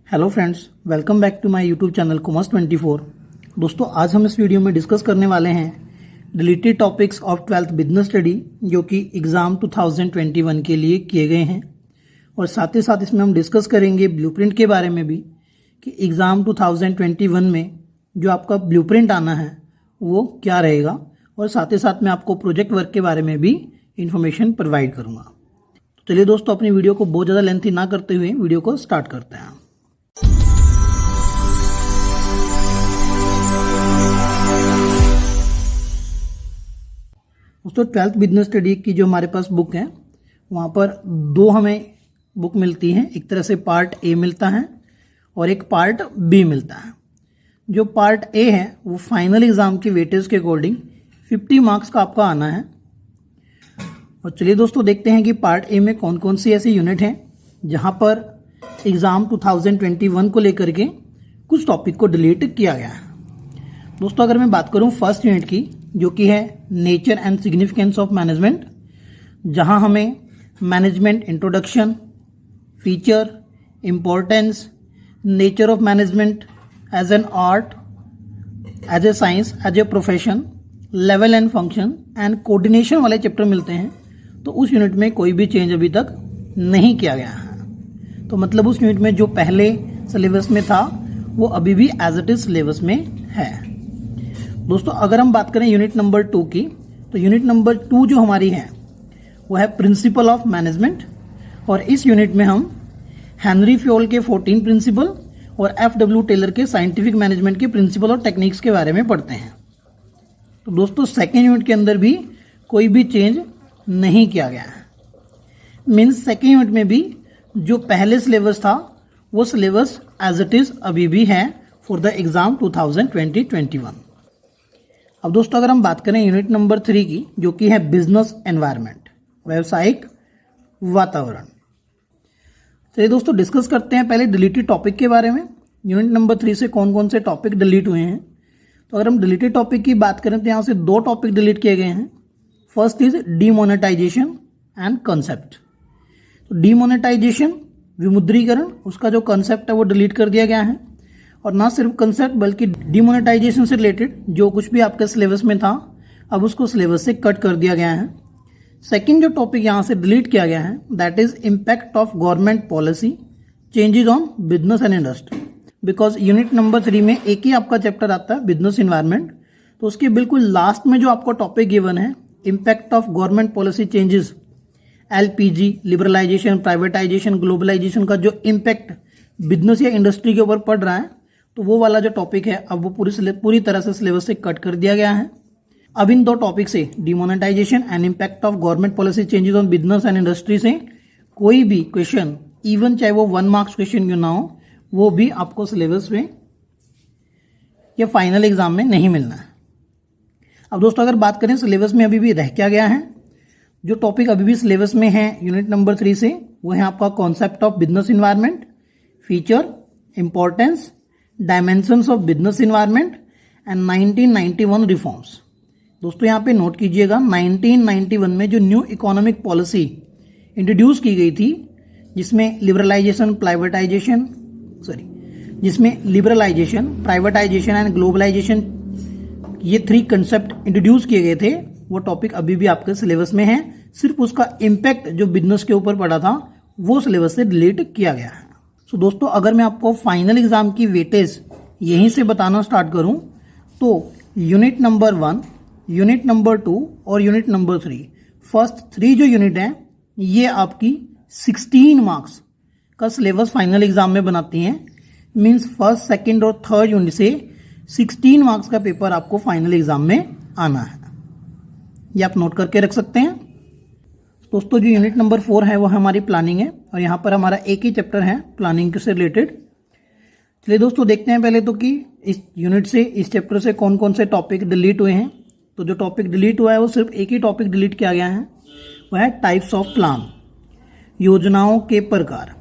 Hello friends, welcome back to my YouTube channel commerce. दोस्तों, आज हम इस वीडियो में डिस्कस करने वाले हैं deleted topics of 12th business study जो कि एग्ज़ाम 2021 के लिए किए गए हैं। और साथ ही साथ इसमें हम डिस्कस करेंगे ब्लूप्रिंट के बारे में भी कि एग्ज़ाम 2021 में जो आपका ब्लूप्रिंट आना है वो क्या रहेगा। और साथ ही साथ मैं आपको प्रोजेक्ट वर्क के बारे में भी इंफॉर्मेशन प्रोवाइड करूँगा। तो चलिए दोस्तों, अपनी वीडियो को बहुत ज़्यादा लेंथी ना करते हुए वीडियो को स्टार्ट करते हैं। दोस्तों, 12th बिजनेस स्टडी की जो हमारे पास बुक है वहाँ पर दो हमें बुक मिलती हैं। एक तरह से पार्ट ए मिलता है और एक पार्ट बी मिलता है। जो पार्ट ए है वो फाइनल एग्ज़ाम की वेटेज के अकॉर्डिंग 50 मार्क्स का आपका आना है। और चलिए दोस्तों, देखते हैं कि पार्ट ए में कौन कौन सी ऐसी यूनिट हैं जहाँ पर एग्ज़ाम 2021 को लेकर के कुछ टॉपिक को डिलीट किया गया है। दोस्तों, अगर मैं बात करूँ फर्स्ट यूनिट की, जो कि है nature and significance of management, जहां हमें management introduction, feature, importance, nature of management as an art, as a science, as a profession, level and function and coordination वाले चैप्टर मिलते हैं। तो उस यूनिट में कोई भी चेंज अभी तक नहीं किया गया है। तो मतलब उस यूनिट में जो पहले सिलेबस में था वो अभी भी एज इट इज सिलेबस में है। दोस्तों, अगर हम बात करें यूनिट नंबर 2 की, तो यूनिट नंबर 2 जो हमारी है वो है प्रिंसिपल ऑफ मैनेजमेंट। और इस यूनिट में हम हेनरी फ्योल के 14 प्रिंसिपल और एफ.डब्ल्यू. टेलर के साइंटिफिक मैनेजमेंट के प्रिंसिपल और टेक्निक्स के बारे में पढ़ते हैं। तो दोस्तों, सेकेंड यूनिट के अंदर भी कोई भी चेंज नहीं किया गया है। मीन्स सेकेंड यूनिट में भी जो पहले सिलेबस था वो सिलेबस एज इट इज अभी भी है फॉर द एग्जाम 2021। अब दोस्तों, अगर हम बात करें यूनिट नंबर 3 की, जो कि है बिजनेस एनवायरनमेंट, व्यावसायिक वातावरण। चलिए दोस्तों, डिस्कस करते हैं पहले डिलीटेड टॉपिक के बारे में। यूनिट नंबर 3 से कौन कौन से टॉपिक डिलीट हुए हैं। तो अगर हम डिलीटेड टॉपिक की बात करें तो यहाँ से 2 टॉपिक डिलीट किए गए हैं। First is demonetisation and concept. तो डीमोनेटाइजेशन, विमुद्रीकरण, उसका जो कंसेप्ट है वो डिलीट कर दिया गया है। और ना सिर्फ कंसेप्ट बल्कि डिमोनेटाइजेशन से रिलेटेड जो कुछ भी आपके सिलेबस में था अब उसको सिलेबस से कट कर दिया गया है। सेकंड जो टॉपिक यहाँ से डिलीट किया गया है that is impact of government policy changes on business and industry. Because unit number 3 में एक ही आपका चैप्टर आता है बिजनेस इन्वायरमेंट, तो उसके बिल्कुल लास्ट में जो आपको टॉपिक गिवन है impact of government policy changes, LPG, liberalisation, privatisation, globalisation का जो इम्पैक्ट बिजनेस या इंडस्ट्री के ऊपर पड़ रहा है, तो वो वाला जो टॉपिक है अब वो पूरी तरह से सिलेबस से कट कर दिया गया है। अब इन 2 टॉपिक से demonetisation and impact of government policy changes on business and industry से कोई भी क्वेश्चन, इवन चाहे वो 1 मार्क्स क्वेश्चन क्यों ना हो, वो भी आपको सिलेबस में या फाइनल एग्जाम में नहीं मिलना है। अब दोस्तों, अगर बात करें सिलेबस में अभी भी रह क्या गया है, जो टॉपिक अभी भी सिलेबस में है यूनिट नंबर 3 से, वो है आपका concept of business environment, feature, importance, dimensions of business environment and 1991 reforms. दोस्तों, यहाँ पे नोट कीजिएगा 1991 में जो न्यू इकोनॉमिक पॉलिसी इंट्रोड्यूस की गई थी जिसमें लिबरलाइजेशन, प्राइवेटाइजेशन एंड ग्लोबलाइजेशन, ये 3 कंसेप्ट इंट्रोड्यूस किए गए थे, वो टॉपिक अभी भी आपके सिलेबस में है। सिर्फ उसका इम्पैक्ट जो बिजनेस के ऊपर पड़ा था वो सिलेबस से डिलीट किया गया है। सो दोस्तों, अगर मैं आपको फाइनल एग्जाम की वेटेज यहीं से बताना स्टार्ट करूं तो यूनिट नंबर 1, यूनिट नंबर 2 और यूनिट नंबर 3, फर्स्ट 3 जो यूनिट हैं ये आपकी 16 मार्क्स का सिलेबस फाइनल एग्जाम में बनाती हैं। मींस फर्स्ट, सेकंड और थर्ड यूनिट से 16 मार्क्स का पेपर आपको फाइनल एग्जाम में आना है। ये आप नोट करके रख सकते हैं। दोस्तों, जो यूनिट नंबर 4 है वो हमारी प्लानिंग है और यहाँ पर हमारा एक ही चैप्टर है प्लानिंग से रिलेटेड। चलिए दोस्तों, देखते हैं पहले तो कि इस यूनिट से, इस चैप्टर से कौन कौन से टॉपिक डिलीट हुए हैं। तो जो टॉपिक डिलीट हुआ है वो सिर्फ एक ही टॉपिक डिलीट किया गया है, वह है टाइप्स ऑफ प्लान, योजनाओं के प्रकार।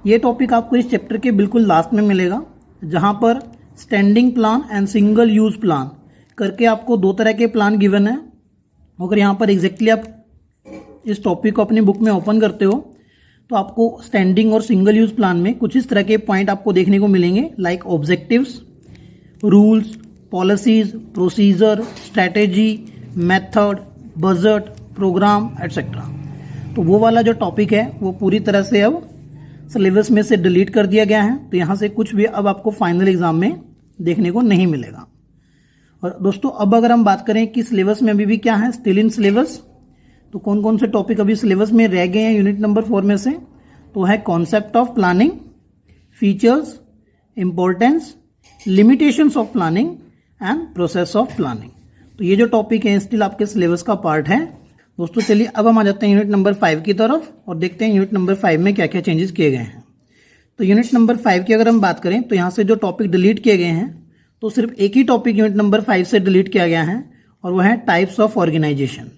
ये टॉपिक आपको इस चैप्टर के बिल्कुल लास्ट में मिलेगा, जहाँ पर standing plan and single use plan करके आपको 2 तरह के प्लान गिवन है। अगर यहाँ पर एग्जैक्टली आप इस टॉपिक को अपनी बुक में ओपन करते हो तो आपको स्टैंडिंग और सिंगल यूज प्लान में कुछ इस तरह के पॉइंट आपको देखने को मिलेंगे, like objectives, rules, policies, procedure, strategy, method, budget, programme etcetera. तो वो वाला जो टॉपिक है वो पूरी तरह से अब सिलेबस में से डिलीट कर दिया गया है, तो यहाँ से कुछ भी अब आपको फाइनल एग्जाम में देखने को नहीं मिलेगा। और दोस्तों अब अगर हम बात करें कि सिलेबस में अभी भी क्या है, स्टिल इन सिलेबस, तो कौन कौन से टॉपिक अभी सिलेबस में रह गए हैं यूनिट नंबर 4 में से, तो है concept of planning, features, importance, limitations of planning and process of planning. तो ये जो टॉपिक है स्टिल आपके सिलेबस का पार्ट है। दोस्तों चलिए अब हम आ जाते हैं यूनिट नंबर 5 की तरफ और देखते हैं यूनिट नंबर 5 में क्या क्या चेंजेस किए गए हैं। तो यूनिट नंबर 5 की अगर हम बात करें तो यहाँ से जो टॉपिक डिलीट किए गए हैं, तो सिर्फ एक ही टॉपिक यूनिट नंबर 5 से डिलीट किया गया है और वह है टाइप्स ऑफ ऑर्गेनाइजेशन।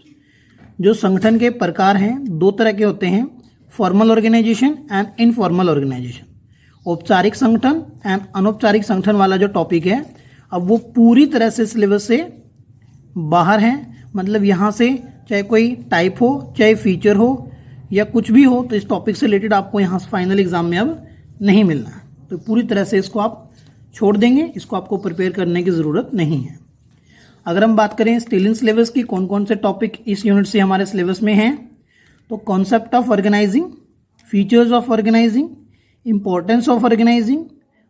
जो संगठन के प्रकार हैं दो तरह के होते हैं, formal organisation and informal organisation. औपचारिक संगठन एंड अनौपचारिक संगठन वाला जो टॉपिक है अब वो पूरी तरह से सिलेबस से बाहर है। मतलब यहाँ से चाहे कोई टाइप हो, चाहे फीचर हो या कुछ भी हो, तो इस टॉपिक से रिलेटेड आपको यहाँ फाइनल एग्जाम में अब नहीं मिलना है। तो पूरी तरह से इसको आप छोड़ देंगे, इसको आपको प्रिपेयर करने की ज़रूरत नहीं है। अगर हम बात करें स्टिल इन सिलेबस की कौन कौन से टॉपिक इस यूनिट से हमारे सिलेबस में हैं, तो concept of organising, features of organising, importance of organising,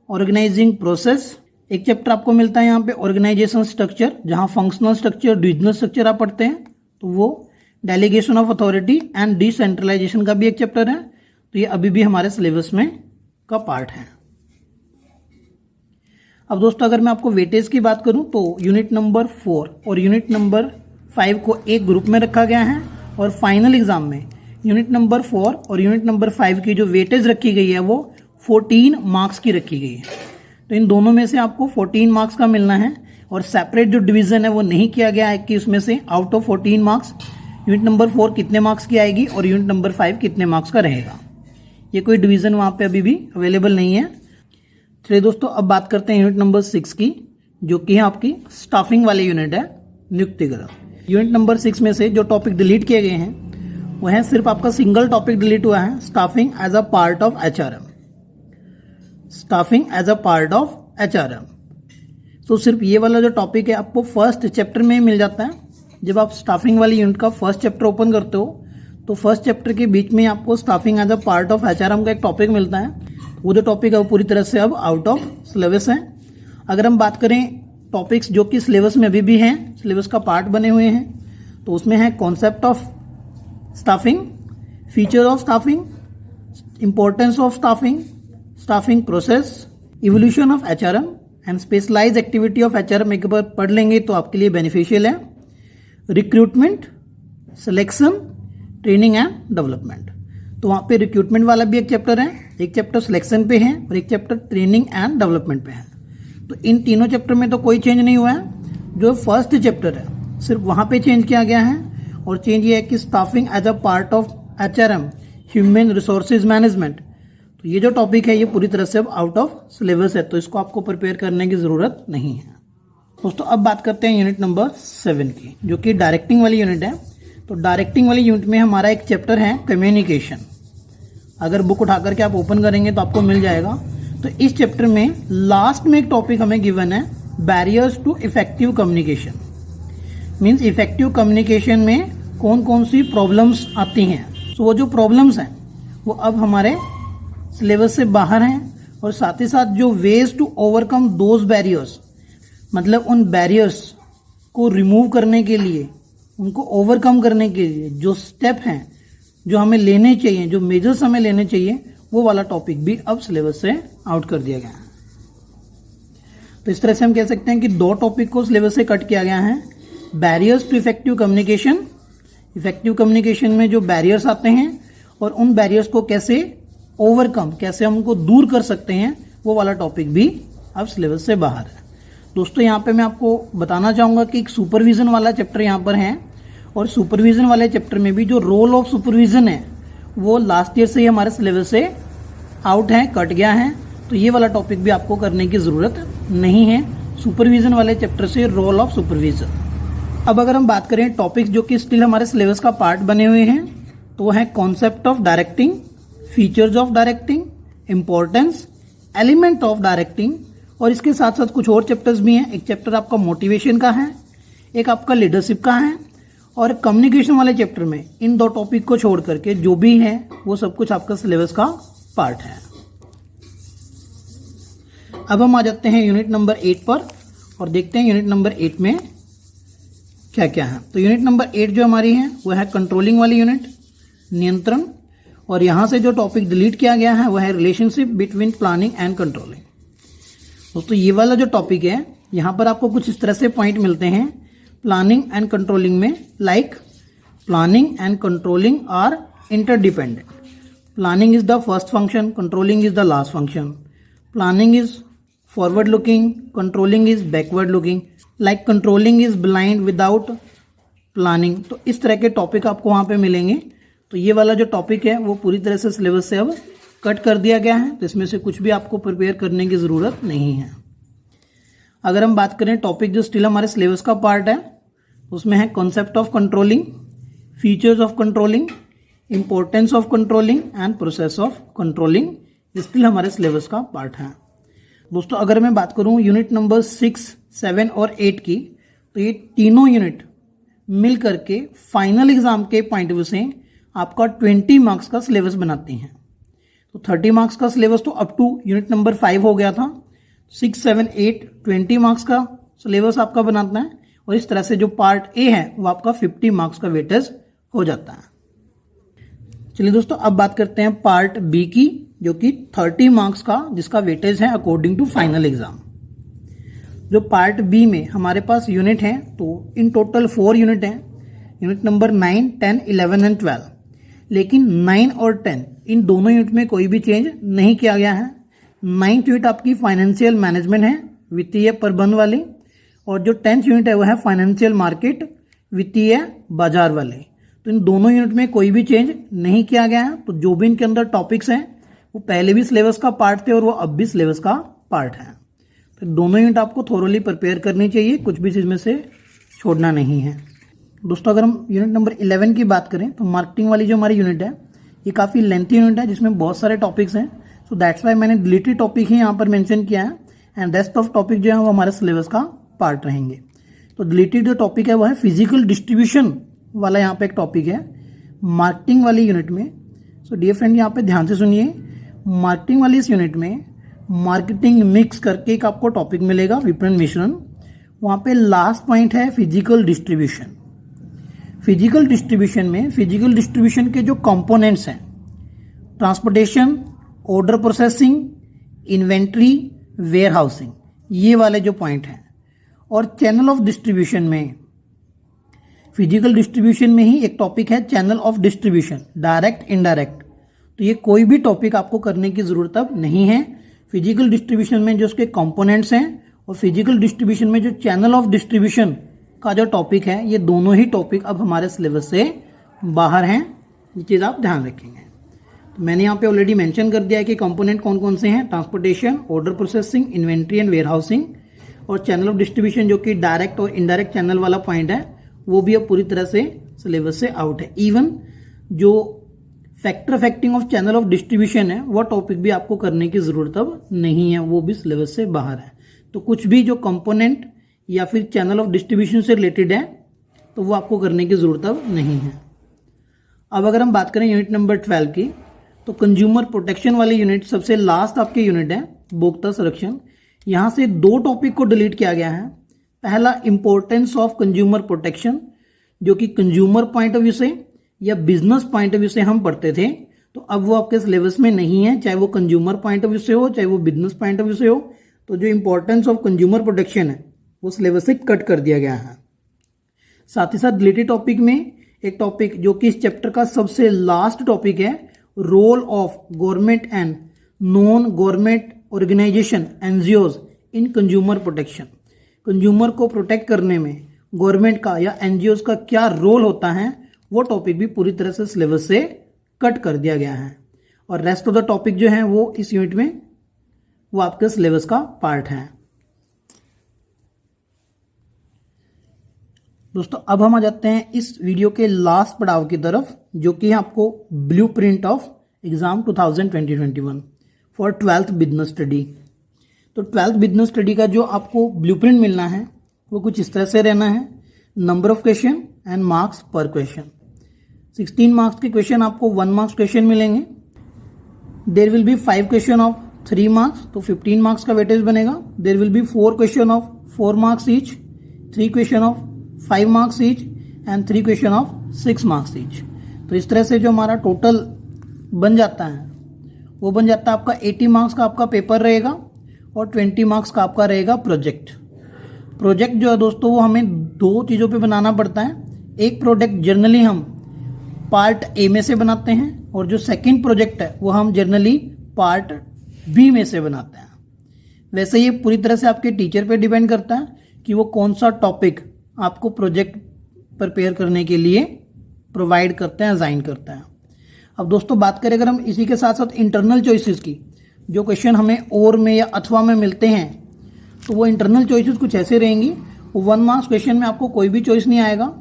organising process. एक चैप्टर आपको मिलता है यहाँ पे ऑर्गेनाइजेशन स्ट्रक्चर, जहाँ फंक्शनल स्ट्रक्चर, डिविजनल स्ट्रक्चर आप पढ़ते हैं, तो वो delegation of authority and decentralisation का भी एक चैप्टर है। तो ये अभी भी हमारे सिलेबस में का पार्ट है। अब दोस्तों अगर मैं आपको वेटेज की बात करूं तो यूनिट नंबर 4 और यूनिट नंबर 5 को एक ग्रुप में रखा गया है और फाइनल एग्जाम में यूनिट नंबर 4 और यूनिट नंबर 5 की जो वेटेज रखी गई है वो 14 मार्क्स की रखी गई है। तो इन दोनों में से आपको 14 मार्क्स का मिलना है और सेपरेट जो डिवीजन है वो नहीं किया गया है कि उसमें से out of 14 marks unit number 4 कितने मार्क्स की आएगी और यूनिट नंबर 5 कितने मार्क्स का रहेगा। ये कोई डिवीजन वहाँ पे अभी भी अवेलेबल नहीं है। चलिए दोस्तों अब बात करते हैं यूनिट नंबर 6 की, जो कि है आपकी स्टाफिंग वाली यूनिट है, नियुक्तिगत। यूनिट नंबर 6 में से जो टॉपिक डिलीट किए गए हैं वह है सिर्फ आपका सिंगल टॉपिक डिलीट हुआ है, staffing as a part of HRM। Staffing as a part of HRM। तो सिर्फ ये वाला जो टॉपिक है आपको फर्स्ट चैप्टर में ही मिल जाता है। जब आप स्टाफिंग वाली यूनिट का फर्स्ट चैप्टर ओपन करते हो तो फर्स्ट चैप्टर के बीच में आपको staffing as a part of HRM का एक टॉपिक मिलता है। वो जो टॉपिक है वो पूरी तरह से अब आउट ऑफ सिलेबस है। अगर हम बात करें टॉपिक्स जो कि सिलेबस में अभी भी हैं, सिलेबस का पार्ट बने हुए हैं, तो उसमें है concept of staffing, feature of staffing, importance of staffing, staffing process, evolution of HRM and specialise activity of HRM। एक बार पढ़ लेंगे तो आपके लिए बेनिफिशियल है। Recruitment, selection, training and development. तो वहाँ पे रिक्रूटमेंट वाला भी एक चैप्टर है, एक चैप्टर सिलेक्शन पे है और एक चैप्टर ट्रेनिंग एंड डेवलपमेंट पे है। तो इन तीनों चैप्टर में तो कोई चेंज नहीं हुआ है। जो फर्स्ट चैप्टर है सिर्फ वहाँ पे चेंज किया गया है और चेंज ये है कि staffing as a part of HRM, human resources management. तो ये जो टॉपिक है ये पूरी तरह से अब आउट ऑफ सिलेबस है, तो इसको आपको प्रिपेयर करने की ज़रूरत नहीं है। दोस्तों अब बात करते हैं यूनिट नंबर 7 की, जो कि डायरेक्टिंग वाली यूनिट है। तो डायरेक्टिंग वाली यूनिट में हमारा एक चैप्टर है कम्युनिकेशन। अगर बुक उठा करके आप ओपन करेंगे तो आपको मिल जाएगा। तो इस चैप्टर में लास्ट में एक टॉपिक हमें गिवन है, barriers to effective communication. Means effective communication में कौन कौन सी प्रॉब्लम्स आती हैं। तो वो जो प्रॉब्लम्स हैं वो अब हमारे सिलेबस से बाहर हैं और साथ ही साथ जो ways to overcome those barriers, मतलब उन बैरियर्स को रिमूव करने के लिए, उनको ओवरकम करने के लिए जो स्टेप हैं जो हमें लेने चाहिए, जो मेजर्स हमें लेने चाहिए, वो वाला टॉपिक भी अब सिलेबस से आउट कर दिया गया है। तो इस तरह से हम कह सकते हैं कि दो टॉपिक को सिलेबस से कट किया गया है। Barriers to effective communication, effective communication में जो बैरियर्स आते हैं और उन बैरियर्स को कैसे ओवरकम, कैसे हम उनको दूर कर सकते हैं, वो वाला टॉपिक भी अब सिलेबस से बाहर है। दोस्तों यहाँ पे मैं आपको बताना चाहूँगा कि एक सुपरविजन वाला चैप्टर यहाँ पर है और सुपरविजन वाले चैप्टर में भी जो रोल ऑफ सुपरविजन है वो लास्ट ईयर से ही हमारे सिलेबस से आउट है, कट गया है। तो ये वाला टॉपिक भी आपको करने की ज़रूरत नहीं है सुपरविजन वाले चैप्टर से, रोल ऑफ सुपरविजन। अब अगर हम बात करें टॉपिक्स जो कि स्टिल हमारे सिलेबस का पार्ट बने हुए हैं, तो वो है concept of directing, features of directing, importance, element of directing, और इसके साथ साथ कुछ और चैप्टर्स भी हैं। एक चैप्टर आपका मोटिवेशन का है, एक आपका लीडरशिप का है, और कम्युनिकेशन वाले चैप्टर में इन दो टॉपिक को छोड़ करके जो भी है वो सब कुछ आपका सिलेबस का पार्ट है। अब हम आ जाते हैं यूनिट नंबर 8 पर और देखते हैं यूनिट नंबर 8 में क्या क्या है। तो यूनिट नंबर 8 जो हमारी है वो है कंट्रोलिंग वाली यूनिट, नियंत्रण, और यहां से जो टॉपिक डिलीट किया गया है वो है relationship between planning and controlling. दोस्तों ये वाला जो टॉपिक है यहां पर आपको कुछ इस तरह से पॉइंट मिलते हैं प्लानिंग एंड कंट्रोलिंग में, like planning and controlling are interdependent. Planning is the first function, controlling is the last function. Planning is forward looking, controlling is backward looking, like controlling is blind without planning. तो इस तरह के topic आपको वहां पे मिलेंगे। तो ये वाला जो टॉपिक है वो पूरी तरह से सिलेबस से अब कट कर दिया गया है, तो इसमें से कुछ भी आपको प्रिपेयर करने की ज़रूरत नहीं है। अगर हम बात करें टॉपिक जो स्टिल हमारे सिलेबस का पार्ट है, उसमें है concept of controlling, features of controlling, importance of controlling and process of controlling. Still हमारे सिलेबस का पार्ट है। दोस्तों अगर मैं बात करूं यूनिट नंबर 6, 7 और 8 की, तो ये तीनों यूनिट मिल करके फाइनल एग्जाम के पॉइंट ऑफ व्यू से आपका 20 मार्क्स का सिलेबस बनाती हैं। तो 30 मार्क्स का सिलेबस तो अप टू यूनिट नंबर 5 हो गया था। 6, 7, 8 20 मार्क्स का सिलेबस आपका बनाता है, और इस तरह से जो पार्ट ए है वो आपका 50 मार्क्स का वेटेज हो जाता है। चलिए दोस्तों अब बात करते हैं पार्ट बी की, जो कि 30 मार्क्स का जिसका वेटेज है अकॉर्डिंग टू फाइनल एग्जाम। जो पार्ट बी में हमारे पास यूनिट है, तो इन टोटल 4 यूनिट हैं, यूनिट नंबर 9, 10, 11 एंड 12। लेकिन 9 और 10 इन दोनों यूनिट में कोई भी चेंज नहीं किया गया है। 9th यूनिट आपकी फाइनेंशियल मैनेजमेंट है, वित्तीय प्रबंध वाली, और जो 10th यूनिट है वो है फाइनेंशियल मार्केट, वित्तीय बाजार वाले। तो इन दोनों यूनिट में कोई भी चेंज नहीं किया गया है। तो जो भी इनके अंदर टॉपिक्स हैं वो पहले भी सिलेबस का पार्ट थे और वो अब भी सिलेबस का पार्ट है। तो दोनों यूनिट आपको थोरोली प्रिपेयर करनी चाहिए, कुछ भी चीज में से छोड़ना नहीं है। दोस्तों अगर हम यूनिट नंबर 11 की बात करें, तो मार्केटिंग वाली जो हमारी यूनिट है ये काफ़ी लेंथी यूनिट है, जिसमें बहुत सारे टॉपिक्स हैं। सो दैट्स वाई मैंने डिलीटेड टॉपिक ही यहाँ पर मेंशन किया है, एंड रेस्ट ऑफ टॉपिक जो है वो हमारे सिलेबस का पार्ट रहेंगे। तो डिलीटेड जो टॉपिक है वो है फिजिकल डिस्ट्रीब्यूशन वाला, यहाँ पे एक टॉपिक है मार्केटिंग वाली यूनिट में। सो डियर फ्रेंड यहाँ पे ध्यान से सुनिए, मार्केटिंग वाली इस यूनिट में मार्केटिंग मिक्स करके एक आपको टॉपिक मिलेगा, विपणन मिश्रण। वहाँ पे लास्ट पॉइंट है फिजिकल डिस्ट्रीब्यूशन। फिजिकल डिस्ट्रीब्यूशन में फिजिकल डिस्ट्रीब्यूशन के जो कंपोनेंट्स हैं, transportation, order processing, inventory, warehousing, ये वाले जो पॉइंट हैं। और चैनल ऑफ डिस्ट्रीब्यूशन में, फिजिकल डिस्ट्रीब्यूशन में ही एक टॉपिक है channel of distribution, direct indirect. तो ये कोई भी टॉपिक आपको करने की जरूरत अब नहीं है। फिजिकल डिस्ट्रीब्यूशन में जो उसके कंपोनेंट्स हैं और फिजिकल डिस्ट्रीब्यूशन में जो चैनल ऑफ डिस्ट्रीब्यूशन का जो टॉपिक है, ये दोनों ही टॉपिक अब हमारे सिलेबस से बाहर हैं। ये चीज़ आप ध्यान रखेंगे। तो मैंने यहाँ पे ऑलरेडी मेंशन कर दिया है कि कंपोनेंट कौन कौन से हैं, transportation, order processing, inventory and warehousing. और चैनल ऑफ डिस्ट्रीब्यूशन जो कि डायरेक्ट और इनडायरेक्ट चैनल वाला पॉइंट है, वो भी अब पूरी तरह से सिलेबस से आउट है। इवन जो factor factoring of channel of distribution है, वो टॉपिक भी आपको करने की जरूरत अब नहीं है, वो भी सिलेबस से बाहर है। तो कुछ भी जो कंपोनेंट या फिर चैनल ऑफ डिस्ट्रीब्यूशन से रिलेटेड है, तो वो आपको करने की जरूरत अब नहीं है। अब अगर हम बात करें यूनिट नंबर 12 की, तो कंज्यूमर प्रोटेक्शन वाली यूनिट सबसे लास्ट आपके यूनिट है, उपभोक्ता संरक्षण। यहां से 2 टॉपिक को डिलीट किया गया है। पहला इंपॉर्टेंस ऑफ कंज्यूमर प्रोटेक्शन, जो कि कंज्यूमर पॉइंट ऑफ व्यू से या बिजनेस पॉइंट ऑफ व्यू से हम पढ़ते थे, तो अब वो आपके सिलेबस में नहीं है, चाहे वो कंज्यूमर पॉइंट ऑफ व्यू से हो, चाहे वो बिजनेस पॉइंट ऑफ व्यू से हो। तो जो इंपॉर्टेंस ऑफ कंज्यूमर प्रोटेक्शन है वो सिलेबस से कट कर दिया गया है। साथ ही साथ रिलेटेड टॉपिक में एक टॉपिक जो कि इस चैप्टर का सबसे लास्ट टॉपिक है, role of government and non government organisation NGOs in consumer protection. Consumer को प्रोटेक्ट करने में गवर्नमेंट का या एनजीओज का क्या रोल होता है, वो टॉपिक भी पूरी तरह से सिलेबस से कट कर दिया गया है। और रेस्ट ऑफ द टॉपिक जो है वो इस यूनिट में वो आपके सिलेबस का पार्ट है। दोस्तों अब हम आ जाते हैं इस वीडियो के लास्ट पड़ाव की तरफ, जो कि आपको blueprint of exam 2020-21 for 12th business study. तो 12th बिजनेस स्टडी का जो आपको ब्लूप्रिंट मिलना है वो कुछ इस तरह से रहना है। Number of question and marks पर क्वेश्चन। 16 मार्क्स के क्वेश्चन आपको 1 मार्क्स क्वेश्चन मिलेंगे। There will be 5 question of 3 marks, तो 15 मार्क्स का वेटेज बनेगा। There will be 4 question of 4 marks each, 3 question of 5 marks each and 3 question of 6 marks each. तो इस तरह से जो हमारा टोटल बन जाता है वो बन जाता है आपका 80 मार्क्स का आपका पेपर रहेगा और 20 मार्क्स का आपका रहेगा प्रोजेक्ट। प्रोजेक्ट जो है दोस्तों वो हमें 2 चीज़ों पे बनाना पड़ता है। एक प्रोजेक्ट जनरली हम पार्ट ए में से बनाते हैं और जो सेकंड प्रोजेक्ट है वो हम जनरली पार्ट बी में से बनाते हैं। वैसे ये पूरी तरह से आपके टीचर पे डिपेंड करता है कि वो कौन सा टॉपिक आपको प्रोजेक्ट प्रिपेयर करने के लिए प्रोवाइड करते हैं, असाइन करते हैं। अब दोस्तों बात करें अगर हम इसी के साथ साथ इंटरनल चॉइसेस की, जो क्वेश्चन हमें और में या अथवा में मिलते हैं, तो वो इंटरनल चॉइसेस कुछ ऐसे रहेंगी। वो 1 मार्क्स क्वेश्चन में आपको कोई भी चॉइस नहीं आएगा,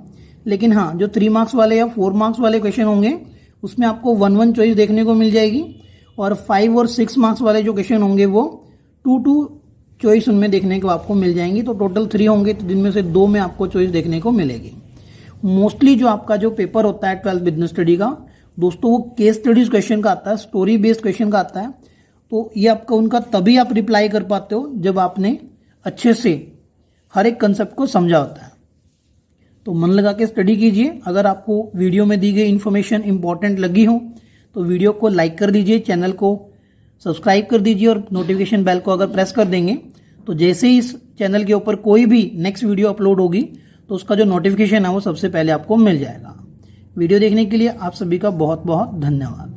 लेकिन हाँ जो 3 मार्क्स वाले या 4 मार्क्स वाले क्वेश्चन होंगे उसमें आपको 1-1 चॉइस देखने को मिल जाएगी। और 5 और 6 मार्क्स वाले जो क्वेश्चन होंगे वो 2-2 चॉइस उनमें देखने को आपको मिल जाएंगी। तो टोटल 3 होंगे, तो जिनमें से 2 में आपको चॉइस देखने को मिलेगी। मोस्टली जो आपका जो पेपर होता है 12th बिजनेस स्टडी का दोस्तों वो केस स्टडीज क्वेश्चन का आता है, स्टोरी बेस्ड क्वेश्चन का आता है। तो ये आपका उनका तभी आप रिप्लाई कर पाते हो जब आपने अच्छे से हर एक कंसेप्ट को समझा होता है। तो मन लगा के स्टडी कीजिए। अगर आपको वीडियो में दी गई इन्फॉर्मेशन इंपॉर्टेंट लगी हो तो वीडियो को लाइक कर दीजिए, चैनल को सब्सक्राइब कर दीजिए और नोटिफिकेशन बेल को अगर प्रेस कर देंगे तो जैसे ही इस चैनल के ऊपर कोई भी नेक्स्ट वीडियो अपलोड होगी तो उसका जो नोटिफिकेशन है वो सबसे पहले आपको मिल जाएगा। वीडियो देखने के लिए आप सभी का बहुत बहुत धन्यवाद।